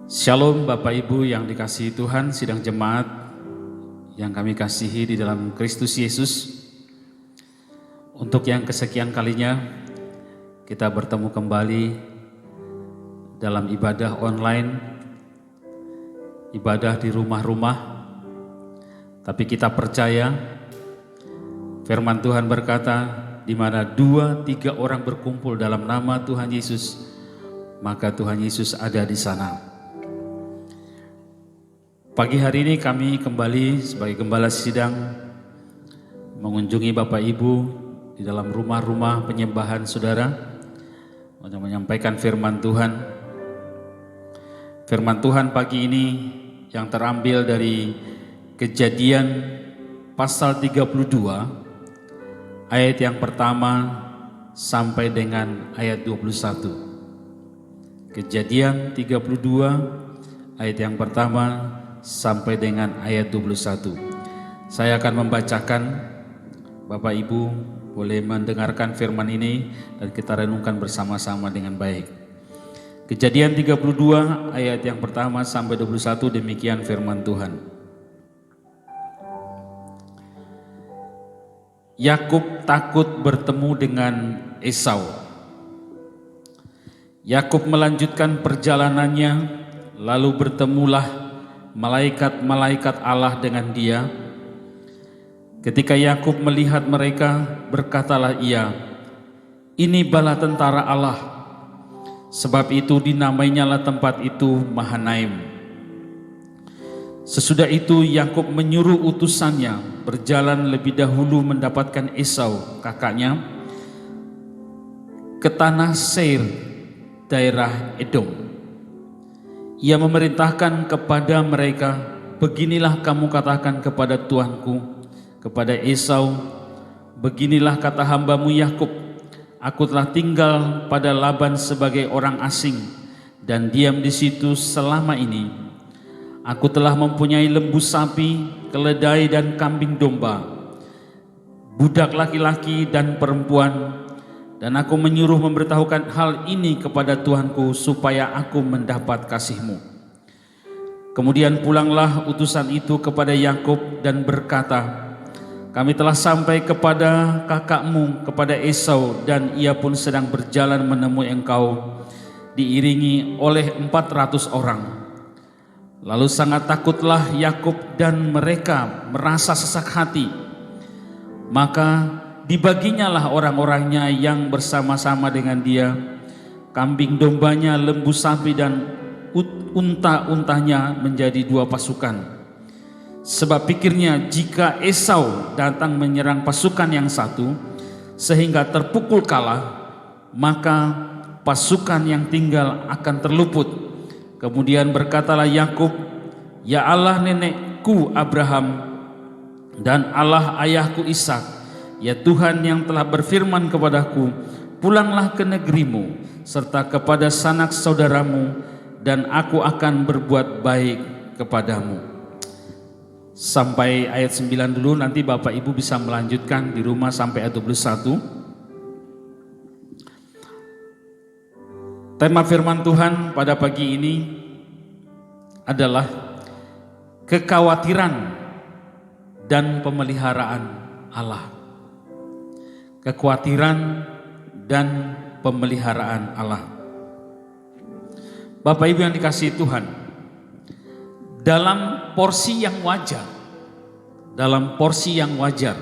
Shalom Bapak Ibu yang dikasihi Tuhan, sidang jemaat yang kami kasihi di dalam Kristus Yesus. Untuk yang kesekian kalinya kita bertemu kembali dalam ibadah online, ibadah di rumah-rumah. Tapi kita percaya firman Tuhan berkata, di mana 2-3 orang berkumpul dalam nama Tuhan Yesus, maka Tuhan Yesus ada di sana. Pagi hari ini kami kembali sebagai gembala sidang mengunjungi Bapak Ibu di dalam rumah-rumah penyembahan saudara untuk menyampaikan firman Tuhan. Firman Tuhan pagi ini yang terambil dari Kejadian pasal 32 ayat yang pertama sampai dengan ayat 21. Kejadian 32 ayat yang pertama sampai dengan ayat 21. Saya akan membacakan, Bapak Ibu boleh mendengarkan firman ini dan kita renungkan bersama-sama dengan baik. Kejadian 32 ayat yang pertama sampai 21, demikian firman Tuhan. Yakub takut bertemu dengan Esau. Yakub melanjutkan perjalanannya, lalu bertemulah malaikat-malaikat Allah dengan dia. Ketika Yakub melihat mereka, berkatalah ia, "Ini bala tentara Allah." Sebab itu dinamainyalah tempat itu Mahanaim. Sesudah itu Yakub menyuruh utusannya berjalan lebih dahulu mendapatkan Esau kakaknya ke tanah Seir, daerah Edom. Ia memerintahkan kepada mereka, "Beginilah kamu katakan kepada tuanku, kepada Esau, beginilah kata hambamu Yakub, aku telah tinggal pada Laban sebagai orang asing dan diam di situ selama ini. Aku telah mempunyai lembu sapi, keledai dan kambing domba, budak laki-laki dan perempuan, dan aku menyuruh memberitahukan hal ini kepada Tuanku supaya aku mendapat kasih-Mu." Kemudian pulanglah utusan itu kepada Yakub dan berkata, "Kami telah sampai kepada kakakmu, kepada Esau, dan ia pun sedang berjalan menemui engkau, diiringi oleh 400 orang. Lalu sangat takutlah Yakub dan mereka merasa sesak hati. Maka dibaginyalah orang-orangnya yang bersama-sama dengan dia, kambing dombanya, lembu sapi dan unta-untanya menjadi 2 pasukan. Sebab pikirnya, jika Esau datang menyerang pasukan yang satu sehingga terpukul kalah, maka pasukan yang tinggal akan terluput. Kemudian berkatalah Yakub, "Ya Allah nenekku Abraham dan Allah ayahku Ishak, ya Tuhan yang telah berfirman kepadaku, pulanglah ke negerimu serta kepada sanak saudaramu, dan aku akan berbuat baik kepadamu." Sampai ayat 9 dulu, nanti Bapak Ibu bisa melanjutkan di rumah sampai ayat 21. Tema firman Tuhan pada pagi ini adalah kekhawatiran dan pemeliharaan Allah. Kekhawatiran dan pemeliharaan Allah. Bapak Ibu yang dikasihi Tuhan, dalam porsi yang wajar,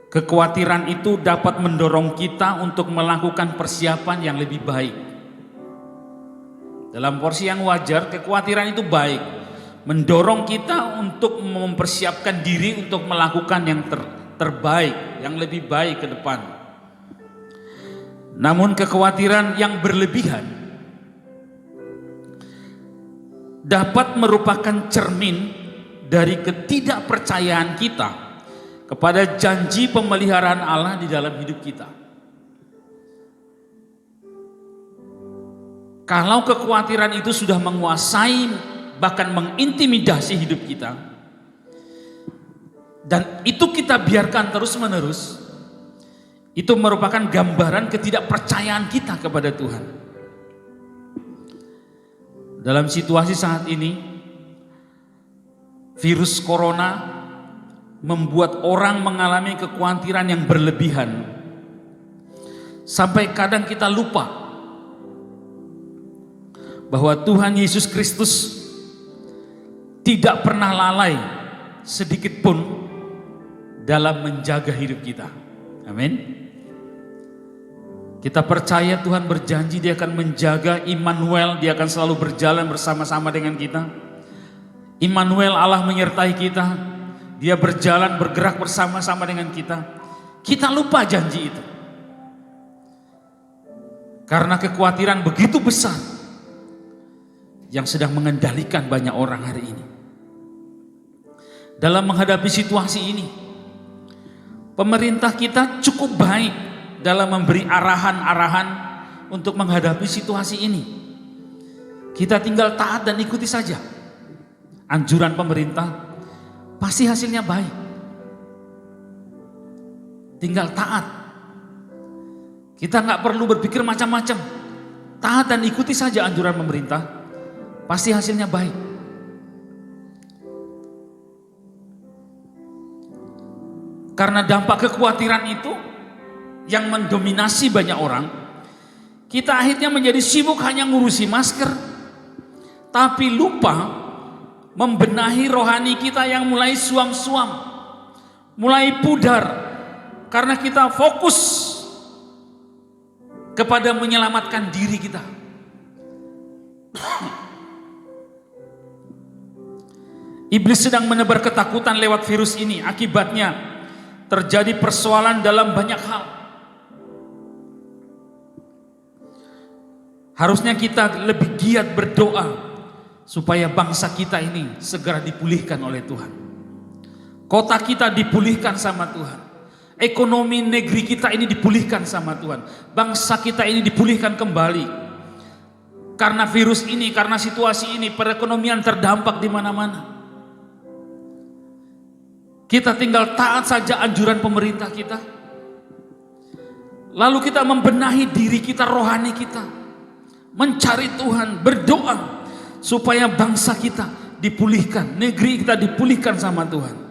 kekhawatiran itu dapat mendorong kita untuk melakukan persiapan yang lebih baik. Dalam porsi yang wajar, kekhawatiran itu baik, mendorong kita untuk mempersiapkan diri untuk melakukan yang terbaik, yang lebih baik ke depan. Namun kekhawatiran yang berlebihan dapat merupakan cermin dari ketidakpercayaan kita kepada janji pemeliharaan Allah di dalam hidup kita. Kalau kekhawatiran itu sudah menguasai, bahkan mengintimidasi hidup kita, dan itu kita biarkan terus-menerus, itu merupakan gambaran ketidakpercayaan kita kepada Tuhan. Dalam situasi saat ini, virus corona membuat orang mengalami kekhawatiran yang berlebihan. Sampai kadang kita lupa bahwa Tuhan Yesus Kristus tidak pernah lalai sedikit pun dalam menjaga hidup kita. Amin. Kita percaya Tuhan berjanji Dia akan menjaga. Immanuel, Dia akan selalu berjalan bersama-sama dengan kita. Immanuel, Allah menyertai kita. Dia berjalan bergerak bersama-sama dengan kita. Kita lupa janji itu. Karena kekhawatiran begitu besar yang sedang mengendalikan banyak orang hari ini. Dalam menghadapi situasi ini, pemerintah kita cukup baik dalam memberi arahan-arahan untuk menghadapi situasi ini. Kita tinggal taat dan ikuti saja anjuran pemerintah, pasti hasilnya baik. Tinggal taat. Kita nggak perlu berpikir macam-macam. Taat dan ikuti saja anjuran pemerintah, pasti hasilnya baik. Karena dampak kekhawatiran itu yang mendominasi banyak orang, kita akhirnya menjadi sibuk hanya ngurusi masker, tapi lupa membenahi rohani kita yang mulai suam-suam, mulai pudar, karena kita fokus kepada menyelamatkan diri kita. Iblis sedang menebar ketakutan lewat virus ini. Akibatnya terjadi persoalan dalam banyak hal. Harusnya kita lebih giat berdoa supaya bangsa kita ini segera dipulihkan oleh Tuhan. Kota kita dipulihkan sama Tuhan. Ekonomi negeri kita ini dipulihkan sama Tuhan. Bangsa kita ini dipulihkan kembali. Karena virus ini, karena situasi ini, perekonomian terdampak di mana-mana. Kita tinggal taat saja anjuran pemerintah kita. Lalu kita membenahi diri kita, rohani kita. Mencari Tuhan, berdoa supaya bangsa kita dipulihkan, negeri kita dipulihkan sama Tuhan.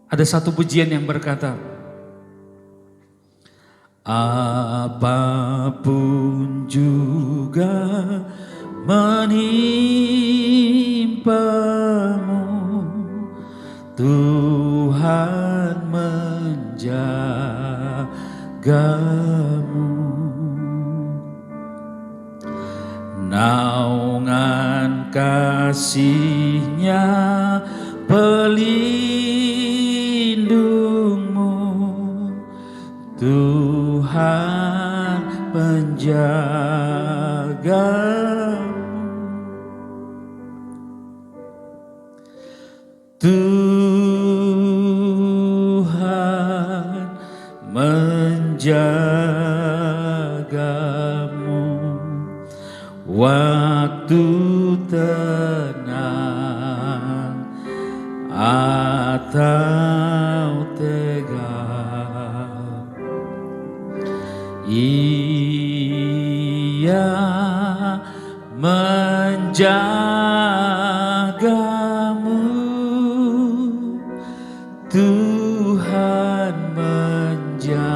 Ada satu pujian yang berkata, apapun juga menimpamu, Tuhan menjagamu. Naungan kasih-Nya pelindungmu, Tuhan penjagamu. Tuhan menjagamu waktu tenang atau tegang. Ia menjagamu, Tuhan menjagamu.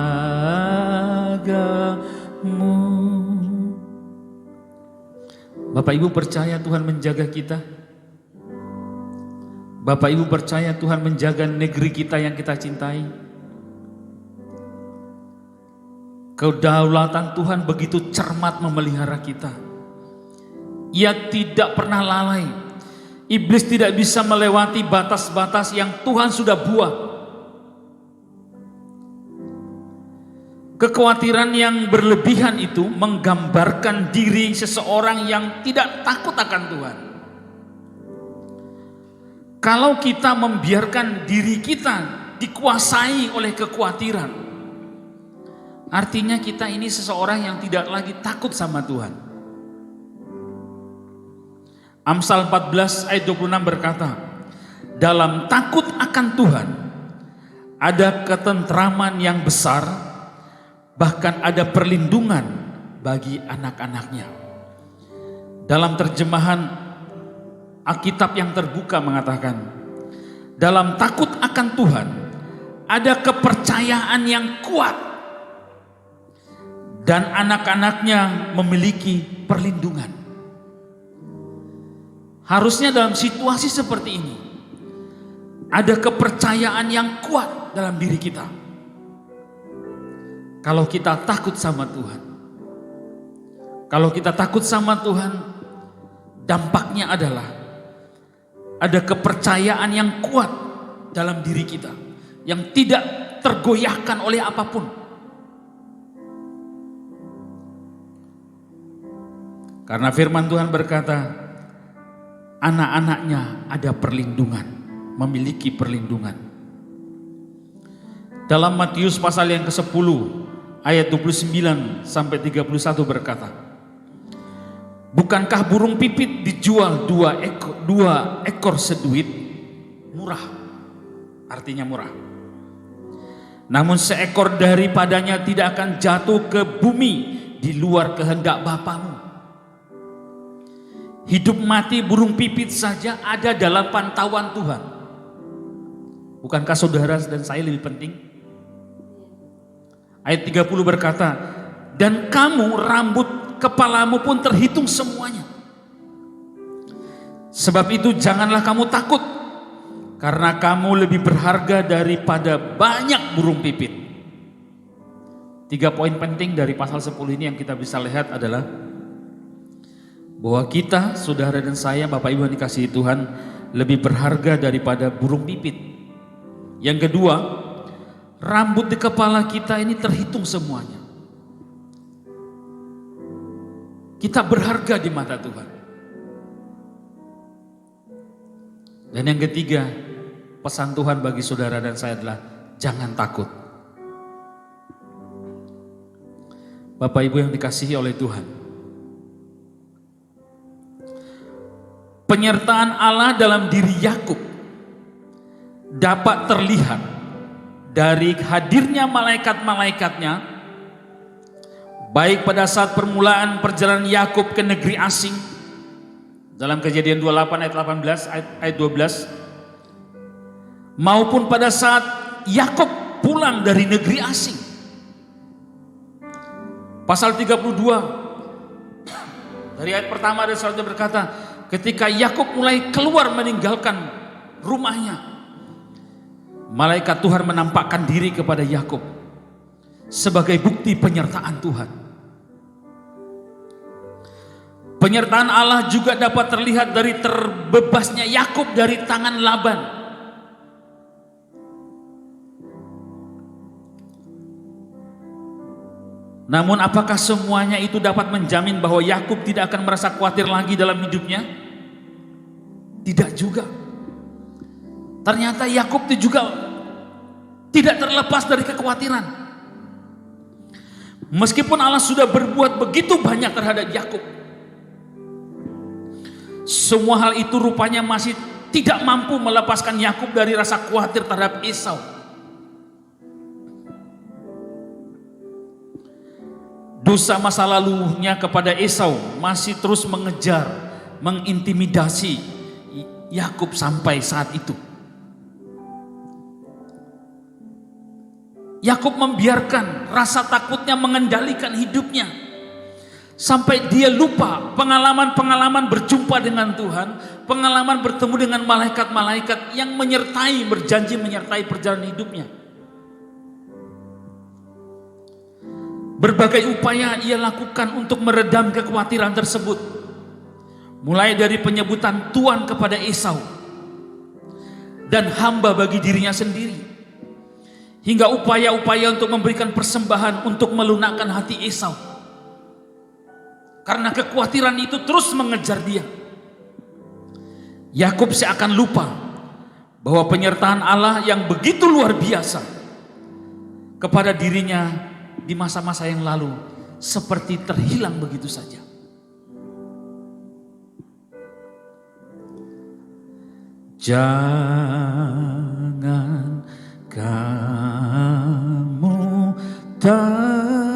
Bapak Ibu percaya Tuhan menjaga kita? Bapak Ibu percaya Tuhan menjaga negeri kita yang kita cintai? Kedaulatan Tuhan begitu cermat memelihara kita. Ia tidak pernah lalai. Iblis tidak bisa melewati batas-batas yang Tuhan sudah buat. Kekhawatiran yang berlebihan itu menggambarkan diri seseorang yang tidak takut akan Tuhan. Kalau kita membiarkan diri kita dikuasai oleh kekhawatiran, artinya kita ini seseorang yang tidak lagi takut sama Tuhan. Amsal 14 ayat 26 berkata, dalam takut akan Tuhan ada ketentraman yang besar, bahkan ada perlindungan bagi anak-anaknya. Dalam terjemahan Alkitab yang terbuka mengatakan, dalam takut akan Tuhan ada kepercayaan yang kuat dan anak-anaknya memiliki perlindungan. Harusnya dalam situasi seperti ini ada kepercayaan yang kuat dalam diri kita. Kalau kita takut sama Tuhan, kalau kita takut sama Tuhan, dampaknya adalah ada kepercayaan yang kuat dalam diri kita, yang tidak tergoyahkan oleh apapun. Karena firman Tuhan berkata, anak-anaknya ada perlindungan, memiliki perlindungan. Dalam Matius pasal yang ke-10 ayat 29 sampai 31 berkata, bukankah burung pipit dijual dua ekor seduit? Murah, artinya murah. Namun seekor daripadanya tidak akan jatuh ke bumi di luar kehendak Bapamu. Hidup mati burung pipit saja ada dalam pantauan Tuhan. Bukankah saudara dan saya lebih penting? Ayat 30 berkata, dan kamu rambut kepalamu pun terhitung semuanya. Sebab itu janganlah kamu takut, karena kamu lebih berharga daripada banyak burung pipit. 3 poin penting dari pasal 10 ini yang kita bisa lihat adalah bahwa kita, saudara dan saya, Bapak Ibu yang dikasihi Tuhan, lebih berharga daripada burung pipit. Yang kedua, rambut di kepala kita ini terhitung semuanya. Kita berharga di mata Tuhan. Dan yang ketiga, pesan Tuhan bagi saudara dan saya adalah jangan takut. Bapak Ibu yang dikasihi oleh Tuhan, penyertaan Allah dalam diri Yakub dapat terlihat dari hadirnya malaikat-malaikatnya, baik pada saat permulaan perjalanan Yakub ke negeri asing dalam Kejadian 28 ayat 18 ayat 12, maupun pada saat Yakub pulang dari negeri asing. Pasal 32 dari ayat pertama ada saudara berkata, ketika Yakub mulai keluar meninggalkan rumahnya, malaikat Tuhan menampakkan diri kepada Yakub sebagai bukti penyertaan Tuhan. Penyertaan Allah juga dapat terlihat dari terbebasnya Yakub dari tangan Laban. Namun apakah semuanya itu dapat menjamin bahwa Yakub tidak akan merasa khawatir lagi dalam hidupnya? Tidak juga. Ternyata Yakub itu juga tidak terlepas dari kekhawatiran. Meskipun Allah sudah berbuat begitu banyak terhadap Yakub, semua hal itu rupanya masih tidak mampu melepaskan Yakub dari rasa khawatir terhadap Esau. Dosa masa lalunya kepada Esau masih terus mengejar, mengintimidasi Yakub sampai saat itu. Yakub membiarkan rasa takutnya mengendalikan hidupnya sampai dia lupa pengalaman-pengalaman berjumpa dengan Tuhan, pengalaman bertemu dengan malaikat-malaikat yang berjanji menyertai perjalanan hidupnya. Berbagai upaya ia lakukan untuk meredam kekhawatiran tersebut, mulai dari penyebutan Tuhan kepada Esau dan hamba bagi dirinya sendiri, hingga upaya-upaya untuk memberikan persembahan untuk melunakkan hati Esau. Karena kekhawatiran itu terus mengejar dia, Yakub seakan lupa bahwa penyertaan Allah yang begitu luar biasa kepada dirinya di masa-masa yang lalu seperti terhilang begitu saja. Jangan kamu takut.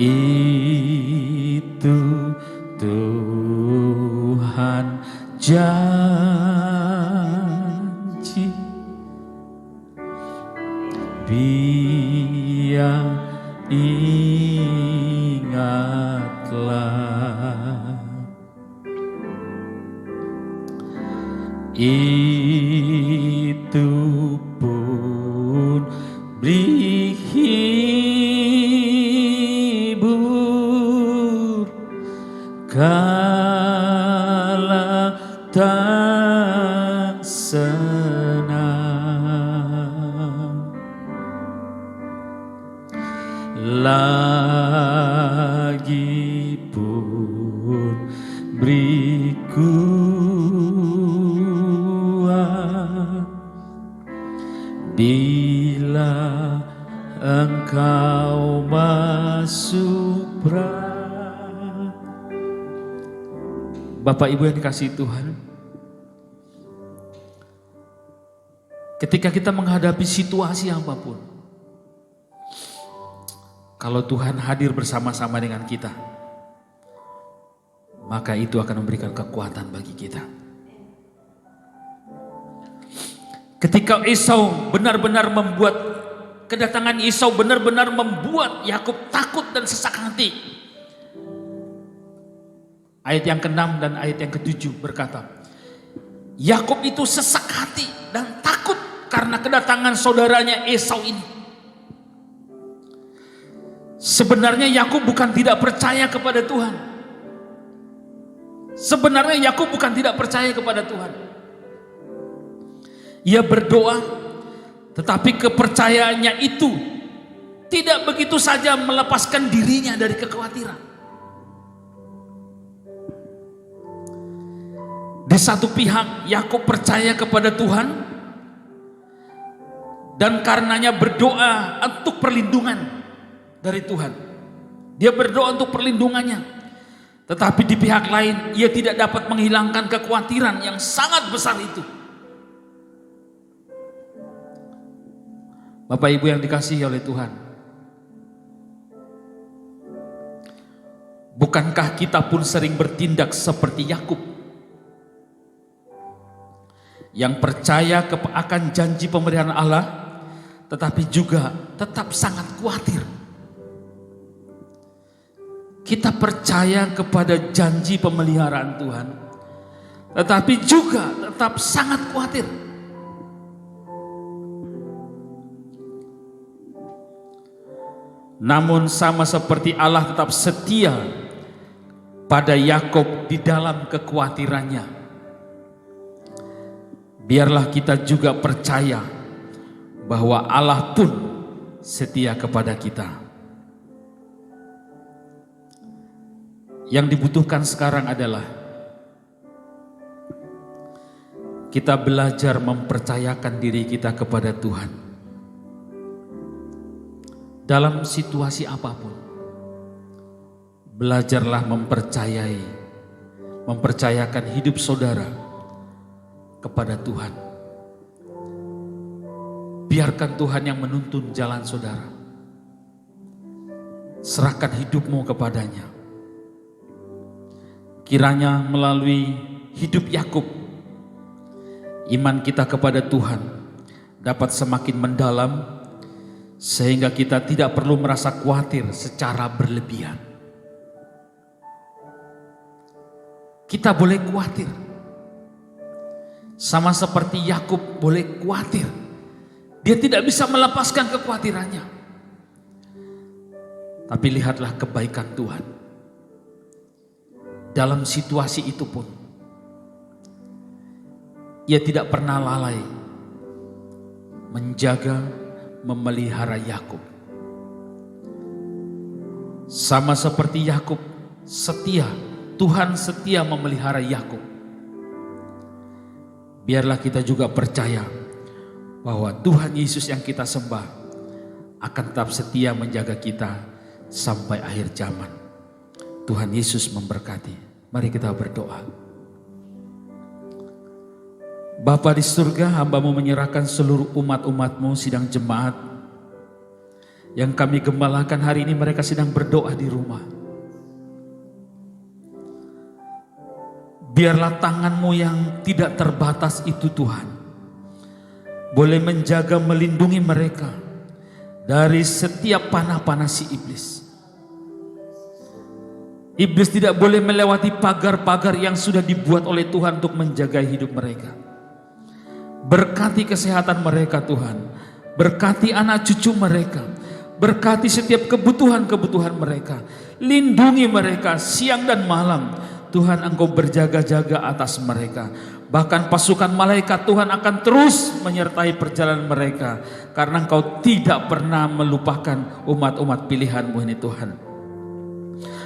itu Tuhan janji, biar ingatlah, itu pun beri hibur kala tak senang, lagi pun beri kuat bila Engkau masuk Bapak Ibu yang dikasihi Tuhan, ketika kita menghadapi situasi apapun, kalau Tuhan hadir bersama-sama dengan kita, maka itu akan memberikan kekuatan bagi kita. Ketika kedatangan Esau benar-benar membuat Yakub takut dan sesak hati. Ayat yang ke-6 dan ayat yang ke-7 berkata, Yakub itu sesak hati dan takut karena kedatangan saudaranya Esau ini. Sebenarnya Yakub bukan tidak percaya kepada Tuhan. Sebenarnya Yakub bukan tidak percaya kepada Tuhan. Ia berdoa, tetapi kepercayaannya itu tidak begitu saja melepaskan dirinya dari kekhawatiran. Di satu pihak Yakub percaya kepada Tuhan dan karenanya berdoa untuk perlindungan dari Tuhan. Dia berdoa untuk perlindungannya. Tetapi di pihak lain ia tidak dapat menghilangkan kekhawatiran yang sangat besar itu. Bapak Ibu yang dikasihi oleh Tuhan, bukankah kita pun sering bertindak seperti Yakub yang percaya akan janji pemeliharaan Allah, tetapi juga tetap sangat khawatir. Kita percaya kepada janji pemeliharaan Tuhan, tetapi juga tetap sangat khawatir. Namun sama seperti Allah tetap setia pada Yakub di dalam kekhawatirannya, biarlah kita juga percaya bahwa Allah pun setia kepada kita. Yang dibutuhkan sekarang adalah kita belajar mempercayakan diri kita kepada Tuhan. Dalam situasi apapun, belajarlah mempercayakan hidup saudara kepada Tuhan. Biarkan Tuhan yang menuntun jalan saudara. Serahkan hidupmu kepadanya. Kiranya melalui hidup Yakub, iman kita kepada Tuhan dapat semakin mendalam, sehingga kita tidak perlu merasa khawatir secara berlebihan. Kita boleh khawatir, sama seperti Yakub boleh khawatir. Dia tidak bisa melepaskan kekhawatirannya. Tapi lihatlah kebaikan Tuhan. Dalam situasi itu pun, Ia tidak pernah lalai menjaga, memelihara Yakub. Sama seperti Yakub setia, Tuhan setia memelihara Yakub. Biarlah kita juga percaya bahwa Tuhan Yesus yang kita sembah akan tetap setia menjaga kita sampai akhir zaman. Tuhan Yesus memberkati. Mari kita berdoa. Bapa di surga, hamba-Mu menyerahkan seluruh umat-umat-Mu sidang jemaat yang kami gembalakan hari ini mereka sedang berdoa di rumah. Biarlah tangan-Mu yang tidak terbatas itu Tuhan, boleh menjaga melindungi mereka dari setiap panah-panah si iblis. Iblis tidak boleh melewati pagar-pagar yang sudah dibuat oleh Tuhan untuk menjaga hidup mereka. Berkati kesehatan mereka Tuhan, berkati anak cucu mereka, berkati setiap kebutuhan-kebutuhan mereka. Lindungi mereka siang dan malam. Tuhan, Engkau berjaga-jaga atas mereka. Bahkan pasukan malaikat Tuhan akan terus menyertai perjalanan mereka, karena Engkau tidak pernah melupakan umat-umat pilihan-Mu ini Tuhan.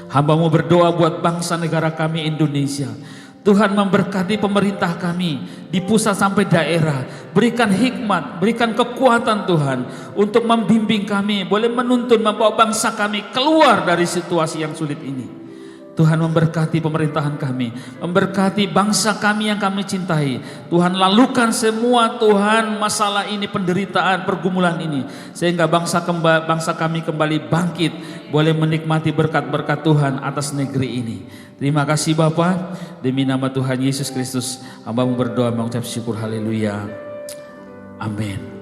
Hamba-Mu berdoa buat bangsa negara kami Indonesia. Tuhan, memberkati pemerintah kami di pusat sampai daerah. Berikan hikmat, berikan kekuatan Tuhan untuk membimbing kami, boleh menuntun membawa bangsa kami keluar dari situasi yang sulit ini. Tuhan, memberkati pemerintahan kami, memberkati bangsa kami yang kami cintai. Tuhan, lalukan semua Tuhan masalah ini, penderitaan, pergumulan ini, sehingga bangsa kami kembali bangkit, boleh menikmati berkat-berkat Tuhan atas negeri ini. Terima kasih Bapa, demi nama Tuhan Yesus Kristus hamba-Mu berdoa mengucap syukur, haleluya, amin.